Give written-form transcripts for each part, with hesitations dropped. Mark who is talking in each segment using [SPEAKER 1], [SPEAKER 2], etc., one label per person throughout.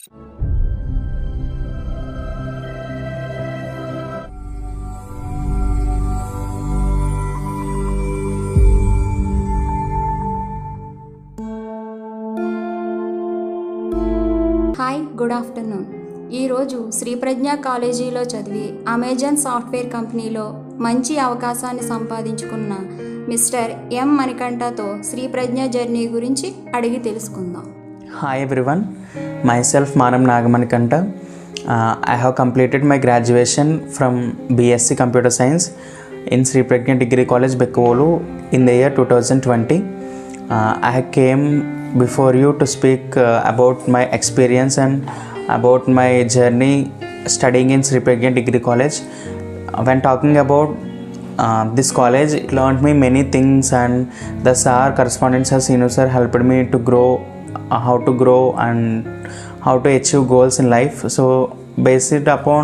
[SPEAKER 1] Hi, good afternoon. ఈరోజు శ్రీ ప్రజ్ఞ కాలేజీలో చదివి అమెజాన్ సాఫ్ట్వేర్ కంపెనీలో మంచి అవకాశాన్ని సంపాదించుకున్న మిస్టర్ ఎం మణికంఠతో శ్రీ ప్రజ్ఞ జర్నీ గురించి అడిగి తెలుసుకుందాం.
[SPEAKER 2] Hi everyone, myself Manam Nagamanikanta. I have completed my graduation from BSc Computer Science in Sri Pragya Degree College, Bekkavolu in the year 2020. I came before you to speak about my experience and about my journey studying in Sri Pragya Degree College. When talking about this college, it learned me many things, and the SAR correspondent sir, senior sir, helped me to grow, how to grow and how to achieve goals in life. So based upon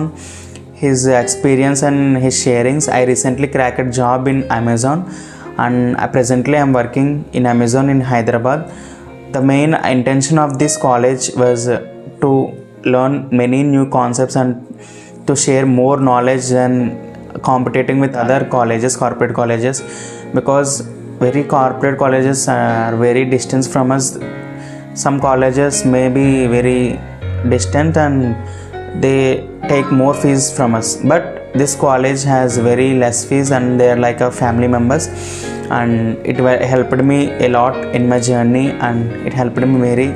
[SPEAKER 2] his experience and his sharings, I recently cracked a job in Amazon, and presently I am working in Amazon in Hyderabad. The main intention of this college was to learn many new concepts and to share more knowledge and competing with other colleges, corporate colleges, because very corporate colleges are very distant from us. Some colleges may be very distant and they take more fees from us, but this college has very less fees and they are like our family members, and it helped me a lot in my journey, and it helped me very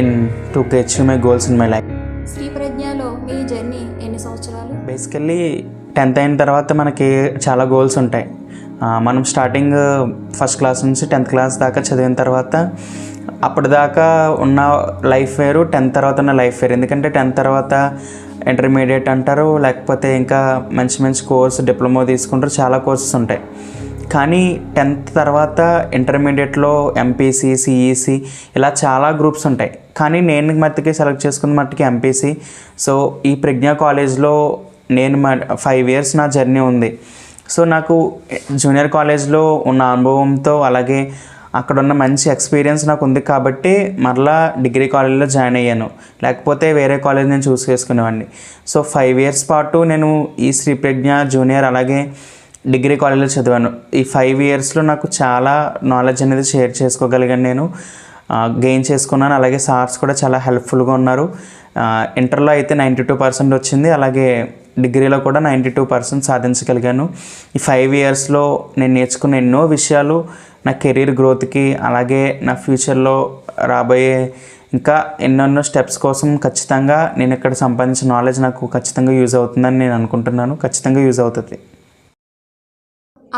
[SPEAKER 2] in to achieve my goals in my life.
[SPEAKER 1] Shri ప్రజ్ఞలో మీ journey ఎన్ని సంవత్సరాలు?
[SPEAKER 2] Basically 10th అయిన తర్వాత మనకి చాలా goals ఉంటాయి. మనం స్టార్టింగ్ ఫస్ట్ క్లాస్ నుంచి 10th క్లాస్ దాకా చదివిన తర్వాత అప్పటిదాకా ఉన్న లైఫ్ వేరు, 10th తర్వాత ఉన్న లైఫ్ వేరు. ఎందుకంటే 10th తర్వాత ఇంటర్మీడియట్ అంటారు, లేకపోతే ఇంకా మంచి మంచి కోర్సు డిప్లొమా తీసుకుంటారు, చాలా కోర్సెస్ ఉంటాయి. కానీ 10th తర్వాత ఇంటర్మీడియట్లో ఎంపీసీ, సిఈసి ఇలా చాలా గ్రూప్స్ ఉంటాయి. కానీ నేను మట్టుకి సెలెక్ట్ చేసుకున్న మట్టుకి ఎంపీసీ. సో ఈ ప్రజ్ఞా కాలేజ్లో నేను 5 years నా జర్నీ ఉంది. సో నాకు జూనియర్ కాలేజ్లో ఉన్న అనుభవంతో అలాగే అక్కడ ఉన్న మంచి ఎక్స్పీరియన్స్ నాకు ఉంది కాబట్టి మరలా డిగ్రీ కాలేజ్లో జాయిన్ అయ్యాను, లేకపోతే వేరే కాలేజ్ నేను చూస్ చేసుకునేవాడిని. సో 5 years పాటు నేను ఈ శ్రీ ప్రజ్ఞ జూనియర్ అలాగే డిగ్రీ కాలేజ్లో చదివాను. ఈ 5 yearsలో నాకు చాలా నాలెడ్జ్ అనేది షేర్ చేసుకోగలిగాను, నేను గెయిన్ చేసుకున్నాను. అలాగే సార్స్ కూడా చాలా హెల్ప్ఫుల్గా ఉన్నారు. ఇంటర్లో అయితే 92% వచ్చింది, అలాగే డిగ్రీలో కూడా 92% సాధించగలిగాను. ఈ 5 yearsలో నేను నేర్చుకున్న ఎన్నో విషయాలు నా కెరీర్ గ్రోత్కి అలాగే నా ఫ్యూచర్లో రాబోయే ఇంకా ఎన్నెన్నో స్టెప్స్ కోసం ఖచ్చితంగా నేను ఇక్కడ సంపాదించిన నాలెడ్జ్ నాకు ఖచ్చితంగా యూజ్ అవుతుందని నేను అనుకుంటున్నాను. ఖచ్చితంగా యూజ్ అవుతుంది.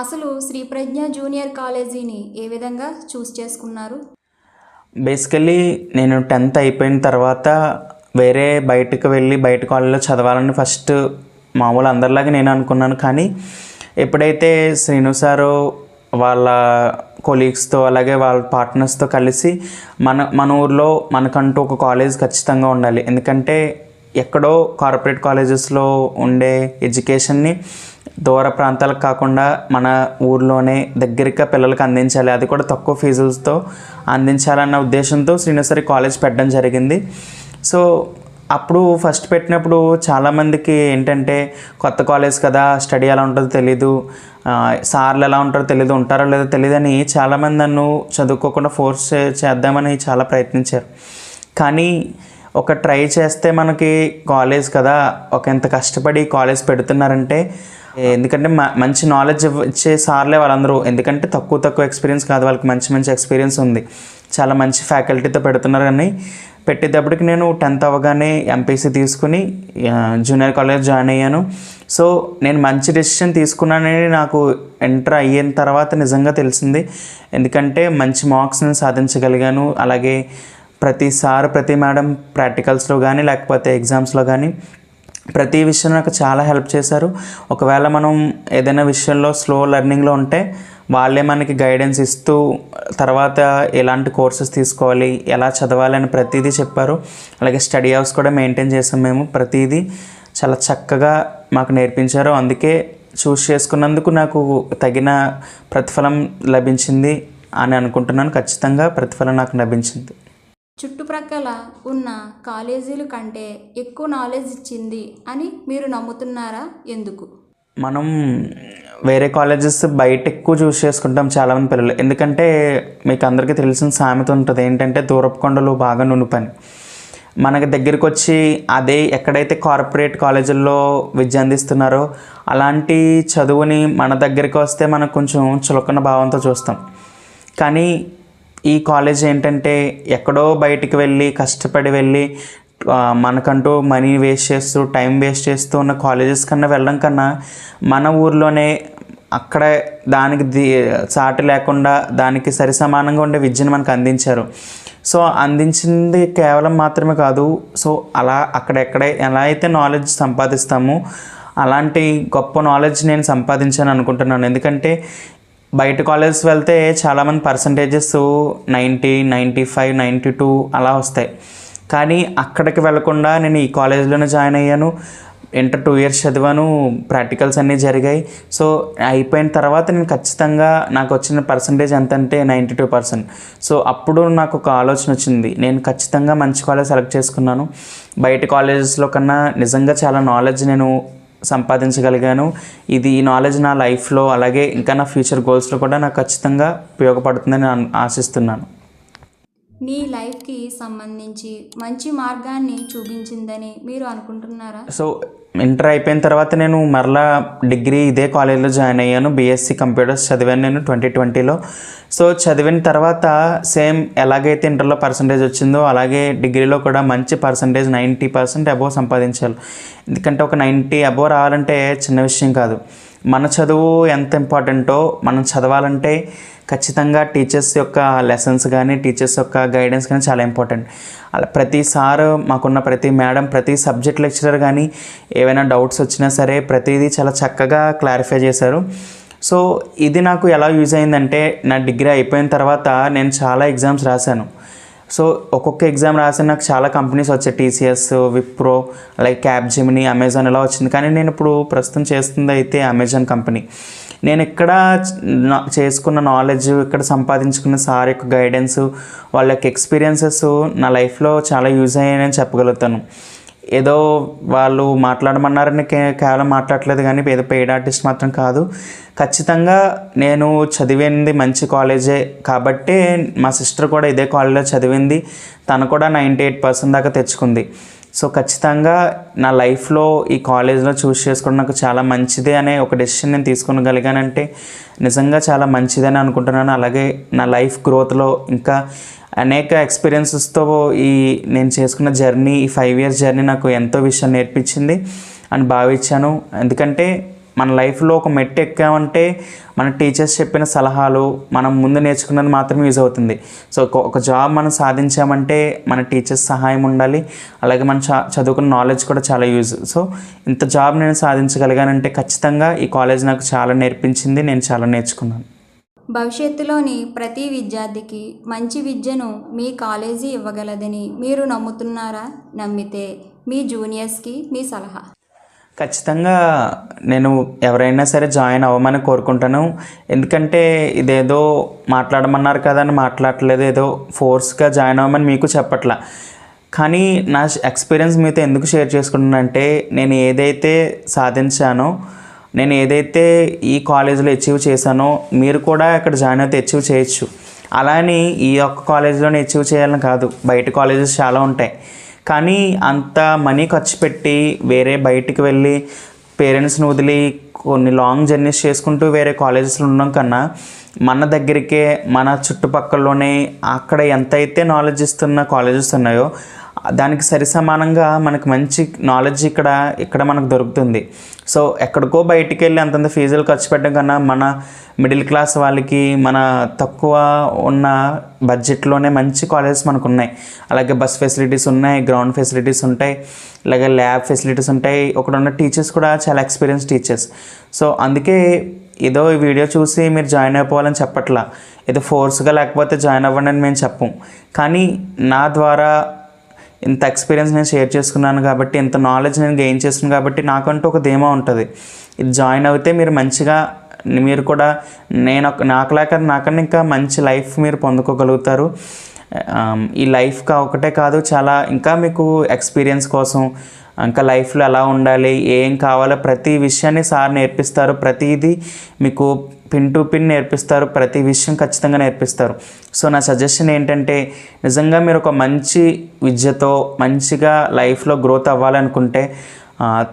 [SPEAKER 1] అసలు శ్రీ ప్రజ్ఞ జూనియర్ కాలేజీని ఏ విధంగా చూస్ చేసుకున్నారు?
[SPEAKER 2] బేసికల్లీ నేను 10th అయిపోయిన తర్వాత వేరే బయటకు వెళ్ళి బయట కాలేజ్లో చదవాలని ఫస్ట్ మామూలు అందరిలాగా నేను అనుకున్నాను. కానీ ఎప్పుడైతే శ్రీను సారు వాళ్ళ కొలీగ్స్తో అలాగే వాళ్ళ పార్ట్నర్స్తో కలిసి మన ఊర్లో మనకంటూ ఒక కాలేజ్ ఖచ్చితంగా ఉండాలి, ఎందుకంటే ఎక్కడో కార్పొరేట్ కాలేజెస్లో ఉండే ఎడ్యుకేషన్ని దూర ప్రాంతాలకు కాకుండా మన ఊర్లోనే దగ్గరగా పిల్లలకు అందించాలి, అది కూడా తక్కువ ఫీజులతో అందించాలన్న ఉద్దేశంతో శ్రీనివాసరి కాలేజ్ పెట్టడం జరిగింది. సో అప్పుడు ఫస్ట్ పెట్టినప్పుడు చాలామందికి ఏంటంటే కొత్త కాలేజ్ కదా, స్టడీ ఎలా ఉంటుందో తెలీదు, సార్లు ఎలా ఉంటారో తెలీదు, ఉంటారో లేదో తెలియదు అని చాలామంది నన్ను చదువుకోకుండా ఫోర్స్ చేద్దామని చాలా ప్రయత్నించారు. కానీ ఒక ట్రై చేస్తే మనకి కాలేజ్ కదా, ఒక ఎంత కష్టపడి కాలేజ్ పెడుతున్నారంటే, ఎందుకంటే మంచి నాలెడ్జ్ ఇచ్చే సార్లే వాళ్ళందరూ, ఎందుకంటే తక్కువ ఎక్స్పీరియన్స్ కాదు, వాళ్ళకి మంచి ఎక్స్పీరియన్స్ ఉంది, చాలా మంచి ఫ్యాకల్టీతో పెడుతున్నారు. కానీ పెట్టేటప్పటికి నేను 10th అవ్వగానే ఎంపీసీ తీసుకుని జూనియర్ కాలేజ్ జాయిన్ అయ్యాను. సో నేను మంచి డెసిషన్ తీసుకున్నానని నాకు ఎంటర్ అయిన తర్వాత నిజంగా తెలిసింది, ఎందుకంటే మంచి మార్క్స్ నేను సాధించగలిగాను. అలాగే ప్రతిసారి ప్రతి మేడం ప్రాక్టికల్స్లో కానీ లేకపోతే ఎగ్జామ్స్లో కానీ ప్రతి విషయం నాకు చాలా హెల్ప్ చేశారు. ఒకవేళ మనం ఏదైనా విషయంలో స్లో లెర్నింగ్లో ఉంటే వాళ్ళే మనకి గైడెన్స్ ఇస్తూ తర్వాత ఎలాంటి కోర్సెస్ తీసుకోవాలి, ఎలా చదవాలి అని ప్రతిదీ చెప్పారు. అలాగే స్టడీ అవర్స్ కూడా మెయింటైన్ చేసాం మేము, ప్రతిదీ చాలా చక్కగా మాకు నేర్పించారు. అందుకే చూస్ చేసుకున్నందుకు నాకు తగిన ప్రతిఫలం లభించింది అని అనుకుంటున్నాను. ఖచ్చితంగా ప్రతిఫలం నాకు లభించింది.
[SPEAKER 1] చుట్టుప్రక్కల ఉన్న కాలేజీల కంటే ఎక్కువ నాలెడ్జ్ ఇచ్చింది అని మీరు నమ్ముతున్నారా? ఎందుకు?
[SPEAKER 2] మనం వేరే కాలేజెస్ బయట ఎక్కువ చూస్ చేసుకుంటాం చాలామంది పిల్లలు. ఎందుకంటే మీకు అందరికీ తెలిసిన సామెత ఉంటుంది ఏంటంటే, దూరపు కొండలు బాగా నునుపని. మనకి దగ్గరికి వచ్చి అదే ఎక్కడైతే కార్పొరేట్ కాలేజీల్లో విద్య అందిస్తున్నారో అలాంటి చదువుని మన దగ్గరికి వస్తే మనకు కొంచెం చులకన భావంతో చూస్తాం. కానీ ఈ కాలేజ్ ఏంటంటే ఎక్కడో బయటికి వెళ్ళి కష్టపడి వెళ్ళి మనకంటూ మనీ వేస్ట్ చేస్తూ టైం వేస్ట్ చేస్తూ ఉన్న కాలేజెస్ కన్నా వెళ్ళడం కన్నా మన ఊర్లోనే అక్కడ దానికి సాటి లేకుండా దానికి సరి సమానంగా ఉండే విద్యను మనకు అందించారు. సో అందించింది కేవలం మాత్రమే కాదు, సో అలా అక్కడెక్కడ ఎలా అయితే నాలెడ్జ్ సంపాదిస్తామో అలాంటి గొప్ప నాలెడ్జ్ నేను సంపాదించాను అనుకుంటున్నాను. ఎందుకంటే బయట కాలేజెస్ వెళ్తే చాలామంది పర్సంటేజెస్ 90, 95, 92 అలా వస్తాయి. కానీ అక్కడికి వెళ్లకుండా నేను ఈ కాలేజ్లోనే జాయిన్ అయ్యాను. ఇంటర్ 2 years చదివాను, ప్రాక్టికల్స్ అన్నీ జరిగాయి. సో అయిపోయిన తర్వాత నేను ఖచ్చితంగా నాకు వచ్చిన పర్సంటేజ్ ఎంత అంటే 92%. సో అప్పుడు నాకు ఒక ఆలోచన వచ్చింది, నేను ఖచ్చితంగా మంచి కాలేజ్ సెలెక్ట్ చేసుకున్నాను. బయట కాలేజెస్లో కన్నా నిజంగా చాలా నాలెడ్జ్ నేను సంపాదించగలిగాను. ఈ నాలెడ్జ్ నా లైఫ్లో అలాగే ఇంకా నా ఫ్యూచర్ గోల్స్లో కూడా నాకు ఖచ్చితంగా ఉపయోగపడుతుందని నేను ఆశిస్తున్నాను.
[SPEAKER 1] నీ లైఫ్కి సంబంధించి మంచి మార్గాన్ని చూపించిందని మీరు అనుకుంటున్నారా?
[SPEAKER 2] సో ఇంటర్ అయిపోయిన తర్వాత నేను మరలా డిగ్రీ ఇదే కాలేజ్లో జాయిన్ అయ్యాను. బీఎస్సీ కంప్యూటర్స్ చదివాను నేను 2020లో. సో చదివిన తర్వాత సేమ్ ఎలాగైతే ఇంటర్లో పర్సంటేజ్ వచ్చిందో అలాగే డిగ్రీలో కూడా మంచి పర్సంటేజ్ 90% అబోవ్ సంపాదించాలి. ఎందుకంటే ఒక 90 అబోవ్ రావాలంటే చిన్న విషయం కాదు. మన చదువు ఎంత ఇంపార్టెంటో మనం చదవాలంటే ఖచ్చితంగా టీచర్స్ యొక్క లెసన్స్ కానీ టీచర్స్ యొక్క గైడెన్స్ కానీ చాలా ఇంపార్టెంట్. అలా ప్రతి సార్ మాకున్న ప్రతి మేడం ప్రతి సబ్జెక్ట్ లెక్చరర్ కానీ ఏవైనా డౌట్స్ వచ్చినా సరే ప్రతిదీ చాలా చక్కగా క్లారిఫై చేశారు. సో ఇది నాకు ఎలా యూజ్ అయిందంటే, నా డిగ్రీ అయిపోయిన తర్వాత నేను చాలా ఎగ్జామ్స్ రాశాను. సో ఒక్కొక్క ఎగ్జామ్ రాసి నాకు చాలా కంపెనీస్ వచ్చాయి, టీసీఎస్, విప్రో, అలాగే క్యాప్జెమినీ, అమెజాన్ ఇలా వచ్చింది. కానీ నేను ఇప్పుడు ప్రస్తుతం చేస్తుంది అయితే అమెజాన్ కంపెనీ. నేను ఇక్కడ చేసుకున్న నాలెడ్జ్, ఇక్కడ సంపాదించుకున్న సార్ యొక్క గైడెన్స్, వాళ్ళ యొక్క ఎక్స్పీరియన్సెస్ నా లైఫ్లో చాలా యూజ్ అయ్యాయని చెప్పగలుగుతాను. ఏదో వాళ్ళు మాట్లాడమన్నారని కేవలం మాట్లాడలేదు, కానీ ఏదో పెయిడ్ ఆర్టిస్ట్ మాత్రం కాదు. ఖచ్చితంగా నేను చదివింది మంచి కాలేజే కాబట్టే మా సిస్టర్ కూడా ఇదే కాలేజ్లో చదివింది. తను కూడా 98% దాకా తెచ్చుకుంది. సో ఖచ్చితంగా నా లైఫ్లో ఈ కాలేజ్లో చూస్ చేసుకోవడం నాకు చాలా మంచిదే అనే ఒక డెసిషన్ నేను తీసుకోగలిగానంటే నిజంగా చాలా మంచిదని అనుకుంటున్నాను. అలాగే నా లైఫ్ గ్రోత్లో ఇంకా అనేక ఎక్స్పీరియన్సెస్తో నేను చేసుకున్న జర్నీ, ఈ 5 years జర్నీ నాకు ఎంతో విషయం నేర్పించింది అని భావించాను. ఎందుకంటే మన లైఫ్లో ఒక మెట్టు ఎక్కామంటే మన టీచర్స్ చెప్పిన సలహాలు మనం ముందు నేర్చుకున్నది మాత్రమే యూజ్ అవుతుంది. సో ఒక జాబ్ మనం సాధించామంటే మన టీచర్స్ సహాయం ఉండాలి, అలాగే మనం చదువుకున్న నాలెడ్జ్ కూడా చాలా యూజ్. సో ఇంత జాబ్ నేను సాధించగలిగానంటే ఖచ్చితంగా ఈ కాలేజ్ నాకు చాలా నేర్పించింది, నేను చాలా నేర్చుకున్నాను.
[SPEAKER 1] భవిష్యత్తులోని ప్రతి విద్యార్థికి మంచి విద్యను మీ కాలేజీ ఇవ్వగలదని మీరు నమ్ముతున్నారా? నమ్మితే మీ జూనియర్స్కి మీ సలహా?
[SPEAKER 2] ఖచ్చితంగా నేను ఎవరైనా సరే జాయిన్ అవ్వమని కోరుకుంటాను. ఎందుకంటే ఇదేదో మాట్లాడమన్నారు కదా అని మాట్లాడలేదు, ఏదో ఫోర్స్గా జాయిన్ అవ్వమని మీకు చెప్పట్లా. కానీ నా ఎక్స్పీరియన్స్ మీతో ఎందుకు షేర్ చేసుకుంటున్నానంటే, నేను ఏదైతే సాధించానో, నేను ఏదైతే ఈ కాలేజీలో అచీవ్ చేశానో మీరు కూడా ఇక్కడ జాయిన్ అయితే అచీవ్ చేయొచ్చు. అలానే ఈ ఒక్క కాలేజీలోనే అచీవ్ చేయాలని కాదు, బయట కాలేజెస్ చాలా ఉంటాయి. కానీ అంత మనీ ఖర్చు పెట్టి వేరే బయటికి వెళ్ళి పేరెంట్స్ని వదిలి కొన్ని లాంగ్ జర్నీస్ చేసుకుంటూ వేరే కాలేజెస్లో ఉండడం కన్నా మన దగ్గరికే మన చుట్టుపక్కలలోనే అక్కడ ఎంతైతే నాలెడ్జ్ ఇస్తున్న కాలేజెస్ ఉన్నాయో దానికి సరి సమానంగా మనకు మంచి నాలెడ్జ్ ఇక్కడ మనకు దొరుకుతుంది. సో ఎక్కడికో బయటికి వెళ్ళి అంతంత ఫీజులు ఖర్చు పెట్టడం కన్నా మన మిడిల్ క్లాస్ వాళ్ళకి మన తక్కువ ఉన్న బడ్జెట్లోనే మంచి కాలేజెస్ మనకు ఉన్నాయి. అలాగే బస్ ఫెసిలిటీస్ ఉన్నాయి, గ్రౌండ్ ఫెసిలిటీస్ ఉంటాయి, అలాగే ల్యాబ్ ఫెసిలిటీస్ ఉంటాయి. ఒకటి ఉన్న టీచర్స్ కూడా చాలా ఎక్స్పీరియన్స్ టీచర్స్. సో అందుకే ఏదో ఈ వీడియో చూసి మీరు జాయిన్ అయిపోవాలని చెప్పట్లా, ఏదో ఫోర్స్గా లేకపోతే జాయిన్ అవ్వండి అని మేము చెప్పం. కానీ నా ద్వారా ఇంత ఎక్స్పీరియన్స్ నేను షేర్ చేసుకున్నాను కాబట్టి, ఇంత నాలెడ్జ్ నేను గెయిన్ చేసుకున్నాను కాబట్టి నాకంటూ ఒక ధీమా ఉంటుంది. ఇది జాయిన్ అయితే మీరు మంచిగా మీరు కూడా నాకన్నా ఇంకా మంచి లైఫ్ మీరు పొందుకోగలుగుతారు. ఈ లైఫ్గా ఒకటే కాదు, చాలా ఇంకా మీకు ఎక్స్పీరియన్స్ కోసం ఇంకా లైఫ్లో ఎలా ఉండాలి, ఏం కావాలో ప్రతి విషయాన్ని సార్ నేర్పిస్తారు. ప్రతిదీ మీకు పిన్ టు పిన్ నేర్పిస్తారు. ప్రతి విషయం ఖచ్చితంగా నేర్పిస్తారు. సో నా సజెషన్ ఏంటంటే, నిజంగా మీరు ఒక మంచి విద్యతో మంచిగా లైఫ్లో గ్రోత్ అవ్వాలనుకుంటే,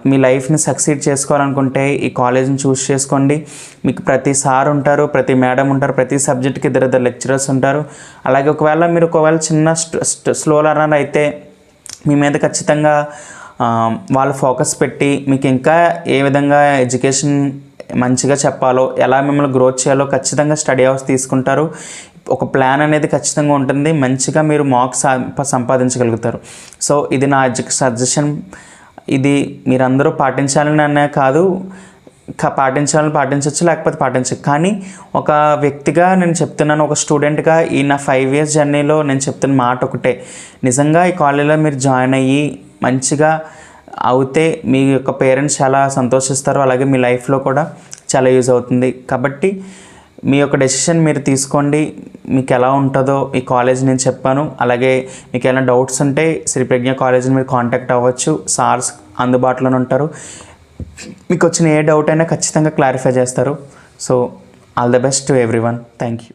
[SPEAKER 2] మీ లైఫ్ని సక్సీడ్ చేసుకోవాలనుకుంటే ఈ కాలేజ్ని చూస్ చేసుకోండి. మీకు ప్రతి సార్ ఉంటారు, ప్రతి మేడం ఉంటారు, ప్రతి సబ్జెక్ట్కి ఇద్దరు లెక్చరర్స్ ఉంటారు. అలాగే ఒకవేళ చిన్న స్లో లర్నర్ అయితే మీ మీద ఖచ్చితంగా వాళ్ళు ఫోకస్ పెట్టి మీకు ఇంకా ఏ విధంగా ఎడ్యుకేషన్ మంచిగా చెప్పాలో, ఎలా మిమ్మల్ని గ్రోత్ చేయాలో ఖచ్చితంగా స్టడీ అవర్స్ తీసుకుంటారు. ఒక ప్లాన్ అనేది ఖచ్చితంగా ఉంటుంది. మంచిగా మీరు మార్క్స్ సంపాదించగలుగుతారు. సో ఇది నా సజెషన్. ఇది మీరందరూ పాటించాలని అనే కాదు, పాటించవచ్చు, లేకపోతే పాటించచ్చు. కానీ ఒక వ్యక్తిగా నేను చెప్తున్నాను, ఒక స్టూడెంట్గా ఈ నా 5 years జర్నీలో నేను చెప్తున్న మాట ఒకటే, నిజంగా ఈ కాలేజీలో మీరు జాయిన్ అయ్యి మంచిగా అవుతే మీ యొక్క పేరెంట్స్ చాలా సంతోషిస్తారు. అలాగే మీ లైఫ్లో కూడా చాలా యూజ్ అవుతుంది. కాబట్టి మీ యొక్క డెసిషన్ మీరు తీసుకోండి. మీకు ఎలా ఉంటుందో ఈ కాలేజ్ నేను చెప్పాను. అలాగే మీకు ఏమైనా డౌట్స్ ఉంటే శ్రీ ప్రజ్ఞ కాలేజీని మీరు కాంటాక్ట్ అవ్వచ్చు. సార్స్ అందుబాటులోనే ఉంటారు. మీకు వచ్చిన ఏ డౌట్ అయినా ఖచ్చితంగా క్లారిఫై చేస్తారు. So all the best to everyone. Thank you.